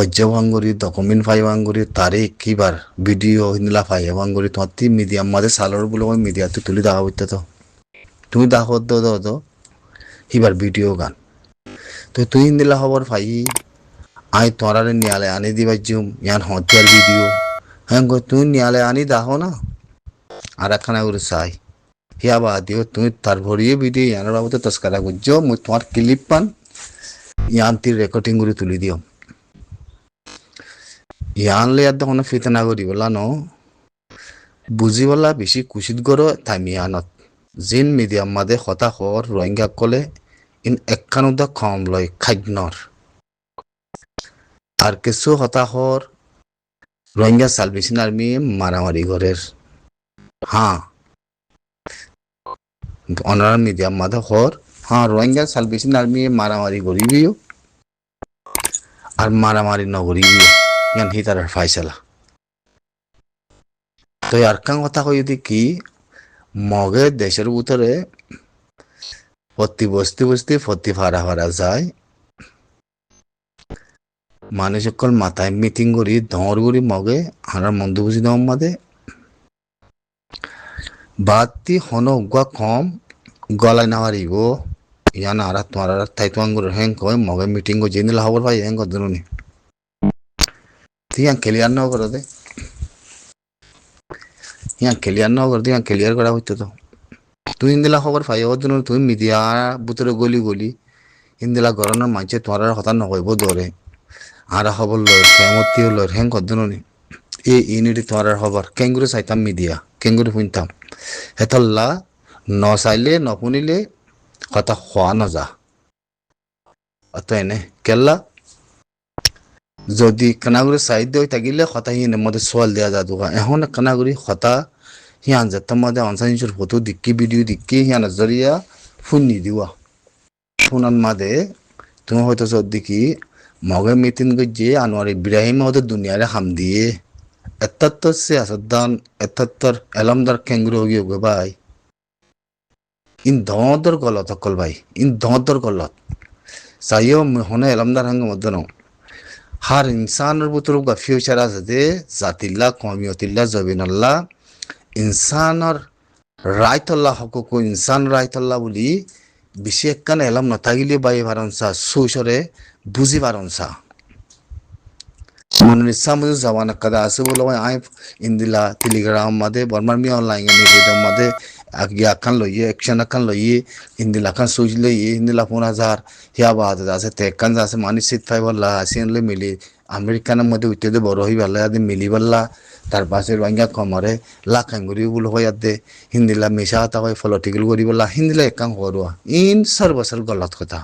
পর্যবাঙ্গুরি document ফাইবাঙ্গুরি তারিখ কিবার video হিন্দলা ফাইবাঙ্গুরি তোমার medium মাঝে সালোর বলে মিডিয়াতে তুলি দেখা হইতে তো তুমি দেখো তো হিবার ভিডিও গান তো তুই হিন্দিলা খবর ফাই আই তোরারে নিয়ালে আনি দিবার জুম ইয়ান হতিয়ার ভিডিও হ্যাঁ তুই নিয়ালে আনি দেখো না আর একখানা করে চাই হিয়া বা দিও তুমি তার ভরিয়ে ভিডিও ইয়ানোর বাবুতে তস্কারা করছো মুই তোমার ক্লিপ পান ইয়ান তীর রেকর্ডিং করে তুলি দিও ইয়ানলে আর দেখো ফিতে না করি বলা ন বুঝি বলা বেশি কুচিত গড় থামিয়ানত জিন মিডিয়াম মাদে হতাশর রোহিঙ্গা কলে ইন একখানুদা খম লয় খাদ্যর আর কিছু হতাশর রোহিঙ্গা সালভেশন আর্মি মারামারি ঘরের হ্যাঁ অনার মিডিয়াম মাদে হর হ্যাঁ রোহিঙ্গা সালভেশন আর্মি মারামারি করিবিও আর মারামারি নগরিবিও ইয়ান হিতার ফাইসালা তো আর কাং কথা কই কি মগে দেশের ভিতরে প্রতি বস্তি প্রতি ফারা যায় মানুষ সকল মাথায় মিটিং করি দর করি মগে হানার মন্দ বুঝি দম মাদে বাতি হন উগা কম গলায় না হারিব ইয়ান আর তোমার তাই তোমার হ্যাং কয় মগে মিটিং কো জেনিল খবর ভাই হ্যাং কদনুনি তুই ক্লিয়ার নাও করে দে ক্লিয়ার নাও করে দে ক্লিয়ার করা হইতো তো তুই হিন্দিলা খবর পাই ওর জন্য তুই মিডিয়া ভিতরে গলি হিন্দিলা গরনের মানুষে তোমার কথা নকইব দরে আর খবর লয় কেমতি লয় হ্যাং কদনুনি এই ইউনিটি তোমার খবর কেঙ্গুরে চাইতাম মিডিয়া কেঙ্গুরে শুনতাম হেতল্লা ন চাইলে নশুনিলে কথা খোৱা নযা অত এনে কেল্লা যদি কানাগুড়ি সাইড হয়ে থাকিলে কথা হিনে মধ্যে সোয়াল দেওয়া যাতো এখন কানাগুড়ি কথা হিয়ান যেতাম মধ্যে অনসাইন্সের ফটো দিকি ভিডিও দিকি হিয়ান জরিয়া শুনি দিওয়া শুনান মাদে তুমি হয়তো দেখি মগে মিটিং গিয়ে আনোয়ার ইব্রাহিম হয়তো দুনিয়ারে হাম দিয়ে এতাত্তর সে আসাদান এতাত্তর এলমদার কেঙ্গুরি হয়ে গিয়ে ভাই ইন দর গলত অকল ভাই ইন দর গলত চাইও হনে এলমদার হাঙ্গ মধ্যে ন হার ইনসানের ভিতরে ফিউচার আছে যে জাতিল্লা কমিয়তিল্লা জবিনাল্লাহ ইনসানের রায়তল্লাহ হকুক ইনসান রায়তল্লাহ বলি বেশি একখান এলাম নথাকিলে বাই ভারনসা সুসরে বুঝি ভারনসা মনের ইচ্ছা মধ্যে জবান কাদা আছে বলে আই ইন্দিলা টেলিগ্রাম মাদে বর্মার মি অনলাইন নিবেদন মাদে আখান লইয়ে একশন আখান লইয়ে ইন্দিলা খান সুইচ লইয়ে ইন্দিলা 5000 হিয়া বাদ আছে তেকান আছে মানি সিট ফাই বললা আসিনলে মিলি আমেরিকানের মধ্যে উঠতে বড় হই ভালো আদি মিলি বললা তার পাশে রোহিঙ্গা কমরে লাখাঙ্গুরি বলে হই আদে হিন্দিলা মিশা তা হয় পলিটিক্যাল করি বললা হিন্দিলা একাং হরুয়া ইন সর্বসর গলত কথা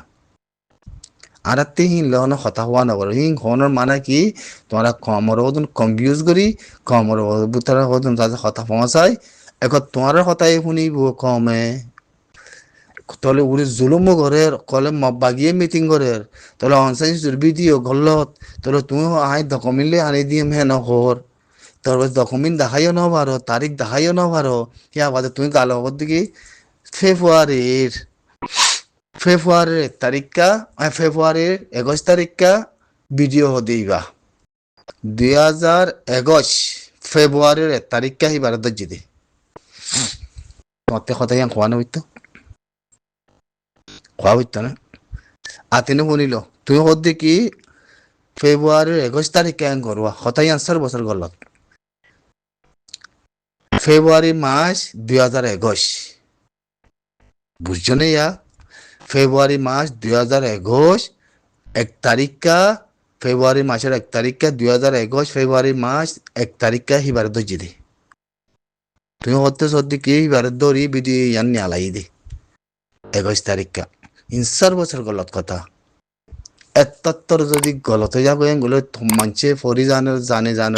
আর তে হিন লহন কথা হওয়া নগর হিং হনর মানে কি তোমরা কমর হদন কনফিউজ করি কমর বুতারা হদন তাদের কথা পৌঁছায় এখন তোমার কথাই শুনিব কমে তলে উড়ি জুলুম ঘরের কলে বাগিয়ে মিটিং ঘরের তলে অনসাইন্স ভিডিও গলত তলে তুমি আই ডকুমেন্টলে আনি দিম হে নহর তোর ডকুমেন্ট দেখাইও ন পারো তারিখ দেখাইও ন পারো হিয়া বাদে তুমি গাল হবর দিকে ফেব্রুয়ারির তারিখা ফেব্রুয়ারির 21 তারিখা ভিডিও দিবা 2021 ফেব্রুয়ারির 1 তারিখা হি ভারত জিদে মতে কথা ইয়ান খোয়া হইতো খোয়া হইতো না আতিনে শুনিল তুই হদ দেখি ফেব্রুয়ারির 21 তারিখে ইয়ান করবা কথা ইয়ান বছর গলত ফেব্রুয়ারি মাস 2021 বুঝছো না ইয়া ফেব্রুয়ারি মাস 2021 1 তারিখা ফেব্রুয়ারি মাসের 1 তারিখা 2021 ফেব্রুয়ারি মাস 1 তারিখা হি ভারত জিদে তুমি হতে সত্যি কি ভারত দৌড়ি ভিডিও ইয়ান নিয়ালাই দে 21 তারিখা ইনসার বছর গলত কথা এত্তর যদি গলত হয়ে যাবে এগুলো মানছে ফরি জানার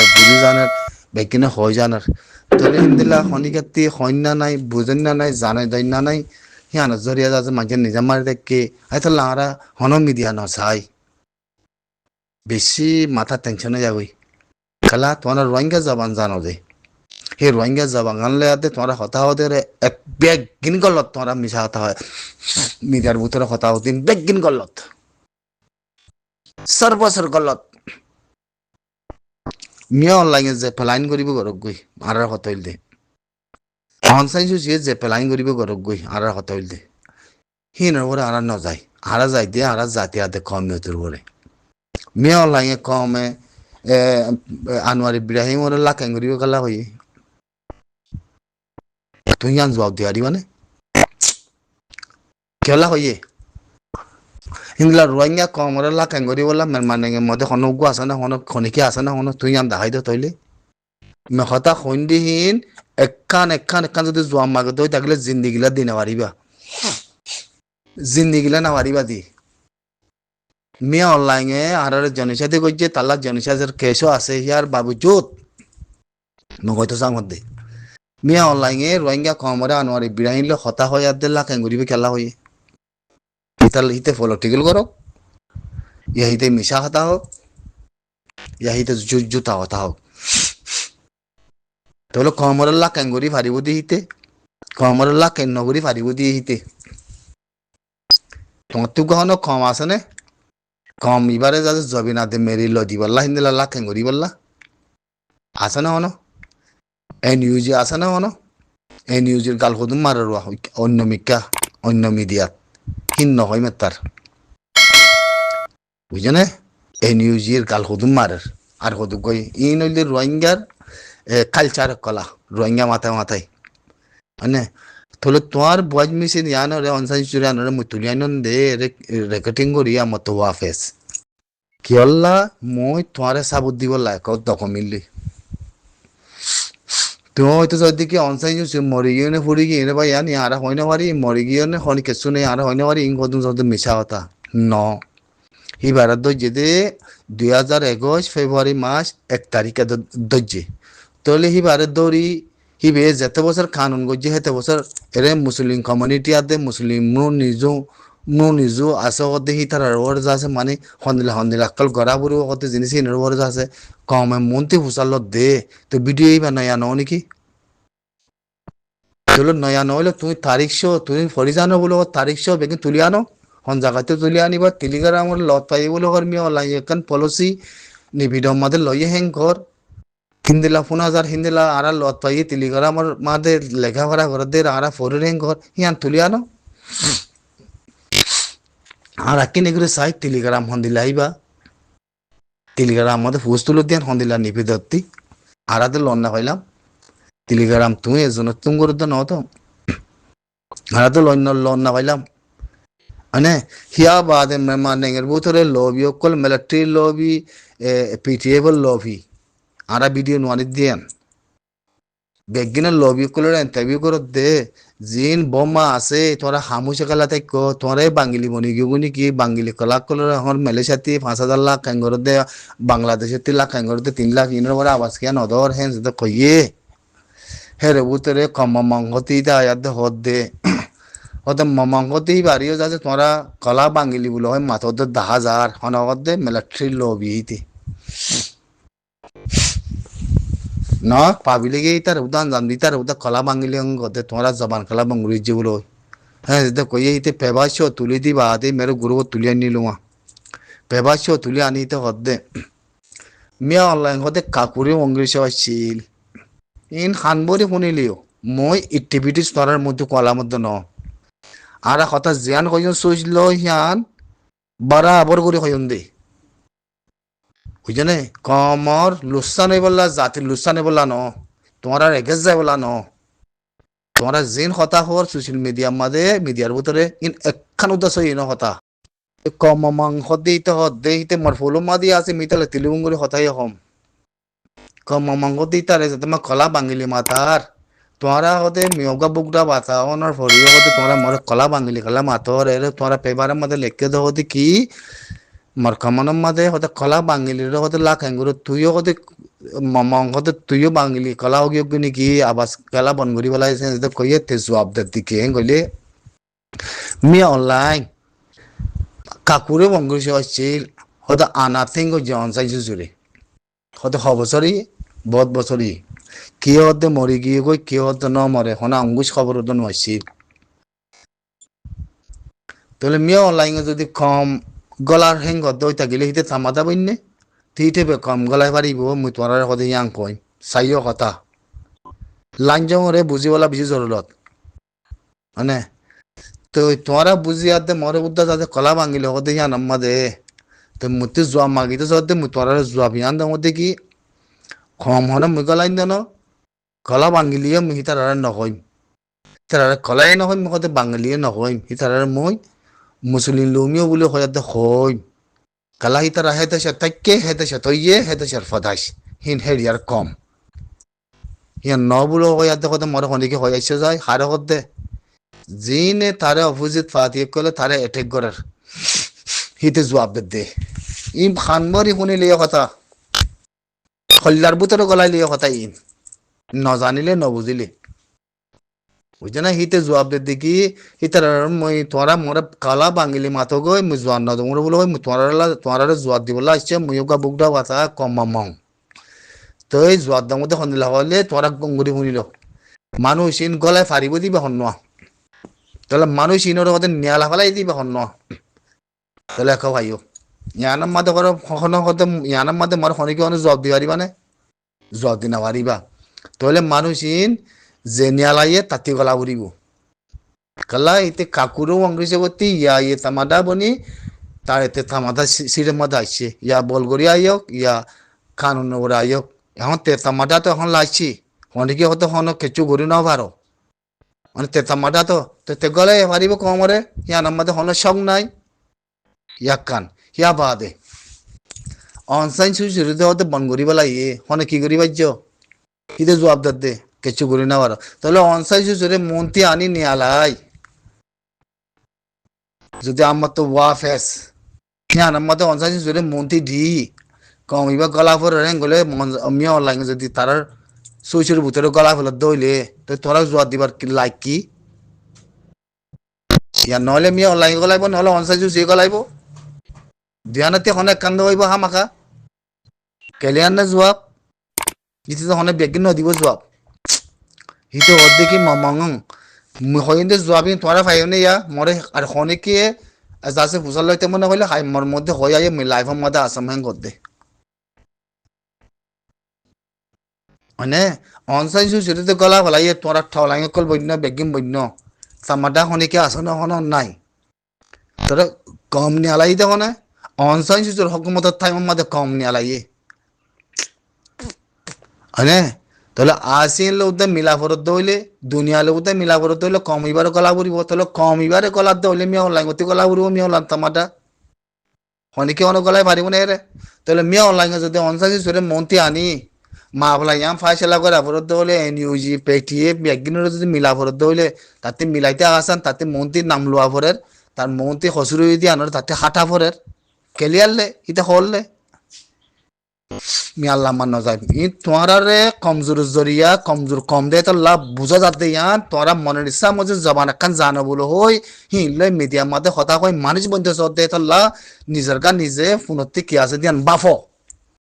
বুঝি জানার বেকিনে হয় জানার তোলে হিন্দিলা শনিকাতি সন্না নাই বুঝন না নাই জানাই দৈন্য নাই হিয়ান জরিয়া যাচ্ছে মানুষের নিজে মারি দেখে হয়তো লারা হন মিডিয়া নচাই বেশি মাথা টেনশনে যাবই খেলা তোমার রোহিঙ্গা জবান জানো দে সেই রোহিঙ্গা জবান আনলে আদে তোমার হতা হতে বেগিন গলত তোমার মিশা হতা হয় মিডিয়ার ভিতরে হতা হতিন বেগিন গলত সর্বসর গলত মিয়া অনলাইনে যে প্লাইন কৰিব ঘৰক গৈ আৰাৰ হতইল দে অনলাইন যে যে প্লাইন কৰিব ঘৰক গৈ আৰাৰ হতইল দে সি নৰে আৰাৰ নযায় আৰা যাই দিয়ে আৰা জাতি আদে কম নতুৰ করে মিয়া অনলাইনে কমে আনোয়ার ইব্রাহিম ওর লাখ কৰিব গলা হই তুই আন জবাব দিয়ারি মানে কেলা হইয়ে হিন্দলা রোহিঙ্গা কমরে লাখ কৰিব মানে মতে হনগু আছে না হন খনিকে আছে না হন তুই আন দেখাই দে তইলে মেখতা সন্দিহীন একান যদি যোৱা মাগে তই থাকিলে জিন্দিগিলা দি নাৱাৰিবা জিন্দিগিলা নাৱাৰিবা দি মিয়া অনলাইনে আর জনসাথে কইছে তালা জনসাথের কেসও আছে ইয়ার বাবুজুত নগৈতো সামধ্যে মিয়া অনলাইনে রোহিঙ্গা কমরে আনোয়ার ইব্রাহিম হতা হয় আর দেলা কেঙ্গুরিবে খেলা হয়ে ইতাল হিতে পলিটিক্যাল করো ইয়া হিতে মিশা হতা হোক ইয়া হিতে জুতা হতা হোক তাহলে কমরের লাখ কেঙ্গুরি ফারিব দি হিতে কমরের লাখ কেন্নগুরি ফারিব দি হিতে তোমার তো কখনো কম আছে নে কম এবারে যাতে জবিনাতে মেরি লদি বললা হিন্দিলা লাখ কেঙ্গুরি বললা আছে না হনো এনইউজি আছে না হনো এনইউজির গাল কদুম মারা রোয়া অন্য মিকা অন্য মিডিয়াত হিন নহয় মেতার বুঝনে এনইউজির গাল কদুম মারার আর কদু কই ইন হইলে রোহিঙ্গার কালচার কলা রোহিঙ্গা মাথায় মানে তোলে তোমার বয়স মিশে ইয়ানো রে অনসাইন চুরিয়ানো রে মুতুলিয়ানো দে রেকর্ডিং করিয়া মতো ওয়াফেস কি হল্লা মই তোমারে সাবুত দিব লাগ দক মিললি তুমি হয়তো যদি কি অনসাইন মরি গিয়ে নে ফুরি গিয়ে ভাই ইয়ানি আর হয় না পারি মরি গিয়ে নে হনি কেসু নেই আর হয় না পারি ইং কদুম যদি মিশা কথা ন হি ভারত যেতে 2021 ফেব্রুয়ারি মাস 1 তারিখে দজ্জে তাহলে হি ভারত দৌড়ি হি বে যেতে বছর কানুন গজ্জে হেতে বছর এরে মুসলিম কমিউনিটি আদে মুসলিম নিজু আছে হতে হি তার ওর যাচ্ছে মানে হন্দিলা আক্কল গড়া বুড়ো হতে জিনিস হিনের ওর যাচ্ছে কমে মন্ত্রী ফুসাল দে তো ভিডিও এইবার নয়া নও নাকি তাহলে নয়া নহলে তুমি তারিখ শো তুমি ফরি জানো বলো তারিখ শো বেগে তুলি আনো হন জায়গাতে তুলি আনিবা টেলিগ্রামের লত পাই বলে কর্মী অনলাইন এখন পলিসি নি ভিডিও মাদে লইয়ে হেং কর হিন্দিলা 5000 হিন্দিলা আরা লত পাই টেলিগ্রামের মাদে লেখাপড়া করে দে আরা ফরি হেং কর হিয়ান তুলি আনো আর আকি নেগরে সাই টেলিগ্রাম হন্দিলা আইবা টেলিগ্রাম মাদে ফুস তুলো দিয়ান হন্দিলা নিপি দত্তি আরাতে লন না হইলাম টেলিগ্রাম তুমি এজন তুমি করে তো নতো আরাতে লন না হইলাম মানে হিয়া বাদে মেমানেঙ্গের ভিতরে লবি অকল মিলিটারি লবি পিটিএবল লবি আরা ভিডিও নোয়ানি দিয়ান বেগিনের লবি অকলের ইন্টারভিউ করে দে জিন বোমা আছে তোরা হামুসে কালা তাইক তোরা বাঙ্গিলি বনি গিয়ে কি বাঙ্গিলি কলা কলের এখন মালয়েশিয়াতে 5000 লাখ কাঙ্গর দে বাংলাদেশে 3 লাখ কাঙ্গর দে 3 লাখ ইনের বড় আবাস কিয়া নদর হেন যেতে কইয়ে হেরে ভিতরে কম মঙ্গতি দা ইয়াদ হদ দে হতে মমঙ্গতেই বাড়িও যাচ্ছে তোমরা কলা বাঙ্গিলি বলে হয় মাথা 10,000 হনগত দে মিলিটারি লবি হিতে না পাবিলে গিয়ে তার উদান জান দিতার উদা কলা বাঙ্গিলি অঙ্গতে তোমরা জবান কলা বাঙ্গুরি যে বলো হ্যাঁ যেতে কইয়ে হিতে পেবাসো তুলি দিবা দে মেরে গুরু তুলি আনিলুমা পেবাসো তুলি আনিতে হদে মিয়া অনলাইন হতে কাকুরি অঙ্গ্রেজ আসছিল ইন খানবরি শুনিলিও মই এক্টিভিটিস তোরার মধ্যে কলার মধ্যে ন আর কথা জিয়ান কয়জন সুইচ লো হিয়ান বরাবর করে কয়জন দে বুঝনে কমর লুসা নেই বললা জাতির লুসা নেই বললা ন তোমার আর এগেজ যায় বললা ন তোমার জিন কথা হর সোশ্যাল মিডিয়ার মাঝে মিডিয়ার ভিতরে ইন একখান উদ্দেশ্য ইন কথা কম মাংস দিতে মোর ফুলো মা দিয়ে আছে মিতালে তিলুঙ্গুরি হতাই হম কম মাংস দিতে রে তোমার কলা বাঙ্গিলি মাতার তোমরা হতে মিয়োগা বুকটা বাতাওনার ফরিও হতে তোমরা মোর কলা বাঙ্গিলি কলা মাতর এর তোমরা পেপারের মধ্যে লিখে দাও হতে কি মোর কমনের মধ্যে হতে কলা বাঙ্গিলির হতে লাখ এঙ্গুর তুইও হতে মমং হতে তুইও বাঙ্গিলি কলা হোগিও নাকি আবাস কলা বনগুড়ি বলা যেতে কইয়ে তে জবাব দিকে হেন কইলে মিয়া অনলাইন কাকুরে বঙ্গুরি আসছিল হতে আনাথিং জন চাইছো জুড়ে হতে হবছরই বহুত বছরই কি হতে মরি গিয়ে গই কি হতে ন মরে হনা অঙ্গুশ খবর তো নয় তাহলে মিয়া অনলাইনে যদি কম গলার হেঙ্গ দই থাকিলে হিতে থামাতা বইনে তিতে বে কম গলাই পারিব মুই তোমার কথা ইয়াং কইম চাইও কথা লাইন জঙরে বুঝিবলা বেশি জরুরত মানে তো তোমারা বুঝি আদে মরে বুদ্ধা যাতে কলা ভাঙিলে হতে ইয়ান আম্মা দে তো মুতি জোয়া মাগিতে সদে মুই তোমার জোয়া বিয়ান দে মধ্যে কি কম হনে মুই গলাইন দেন কলা ভাঙিলিয়ে মুই তার নকইম তার কলাই নকইম মুখতে বাঙালিয়ে নকইম তার মই মুসলিম লুমিও বলে হয়াতে কইম কালা হিতার হেতে সে তাইকে হেতে সে তৈয়ে হেতে সে ফদাইস হিন হেরিয়ার কম হিয়ান ন বলে হয়াতে কথা মরে খনিকে হয়াইছে যায় হারে হতে যিনে তারে অপোজিট পার্টি কলে তারে অ্যাটাক করার হিতে জবাব দে ইম খানমরি শুনি লিয়ে কথা খল্লার বুতরে গলাই লিয়ে কথা ইন নজানিলে নবুঝিলে বুঝছে না হিতে জবাব দে কি হিতার মই তোরা মোরে কালা বাঙালি মাতো গই মুই জোয়ান না তোমরা বলে মুই তোরা জবাব দিবলা আসছে মুইও কা বুকডা কথা কম মামাং তো এই জবাব দাম মধ্যে খন্দিলা হলে তোরা গঙ্গুরি শুনিল মানুষ ইন গলায় ফারিব দিবে হন্যা তাহলে মানুষ ইনোর কথা নিয়ালা ফেলাই দিবে হন্য তাহলে একা ভাইও ইয়ানার মাঝে করে কখনো হতে ইয়ানার মাঝে মার খনিকে অনেক জব দি পারিবা না জব দি না পারিবা তাহলে মানুষ ইন যে নিয়ালাইয়ে তাতি গলা উড়িব কালা এতে কাকুরও অংরেজে করতে ইয়া ইয়ে তামাদা বনি তার এতে তামাদা সিরের মধ্যে আসছে ইয়া বলগড়ি আইয়ক ইয়া কানুন ওরা আইয়ক এখন তে তামাদা তো এখন লাগছি খনিকে হতে হন কেঁচু গড়ি নাও পারো মানে তেতা মাটা তো তে গলে পারিব কমরে ইয়া নাম্মাদে হন সং নাই ইয়াক কান ইয়া বাদে অনসাইন সুবিধা হতে বন করি বলা ইয়ে হনে কি করি বাজ্য ইতে জবাব দে কিছু করি না পারো তাহলে অনসাইন সুরে মন্ত্রী আনি নিয়ালাই যদি আমার তো ওয়াফেস ইয়া নাম্মাদে অনসাইন সুরে মন্ত্রী দি কম ইবা গলা পর রেং গলে মিয়া অনলাইন যদি তার সুইচের ভিতরে গলা ফেলে দইলে তো তোরা জোয়ার দিবার লাইক কি ইয়া নহলে মিয়া অনলাইন গলাইব নহলে অনসাইজ সে গলাইব দিয়ানাতে হনে কান্দ হইব হামাকা কেলিয়ান না জবাব ইতি তো হনে বেগিন নদিব জবাব হিতো অর্ধে কি মমং হইন্দে জবাবি তোরা ফাইনে ইয়া মরে আর হনে কি যাচ্ছে ফুসাল লইতে মনে হইলে হাই মোর মধ্যে হই আই মি লাইফের মধ্যে আসাম হ্যাং করতে মানে অনসাইন সুচিতে গলা ফেলাই তোরা ঠলাইং কল বন্য বেগিম বন্য সামাদা খনিকে আসন হন নাই তোরা কম নিয়ালাই দেখো না অনসাইন সুচুর হকুমতের টাইমের মধ্যে কম নিয়ালাই হনে তাহলে আসিন লোকতে মিলাফরত দইলে দুনিয়া লোকতে মিলাফরত দইলে কম ইবারে গলা বুড়িব তাহলে কম ইবারে গলা দইলে মিয়া অনলাইন গতি গলা বুড়িব মিয়া অনলাইন তামাদা খনিকে অনেক গলায় পারিব না রে তাহলে মিয়া অনলাইন যদি অনসাইন সুচুরে মন্ত্রী আনি মা বলা ইয়াম ফাইসলা করে ফরত হলে এনইউজি পেটিএ একদিনের যদি মিলা ফরত হলে তাতে মিলাইতে আসান তাতে মন্ত্রীর নাম লোয়া ফরের তার মন্ত্রী হসুর দিয়ে আনার তাতে হাঁটা ফরের কেলিয়ারলে ইতে হললে মিয়াল্লা মান নজাই ই তোমারে কমজোর জরিয়া কমজোর কম দে তো লাভ বুঝা যাতে ইয়ান তোরা মনের ইচ্ছা মজে জবান একখান জানো বলো হই হিলে মিডিয়া মাঝে হতা কই মানুষ বন্ধু দে তো লা নিজের গা নিজে ফোনতে কি আছে দিয়ান বাফো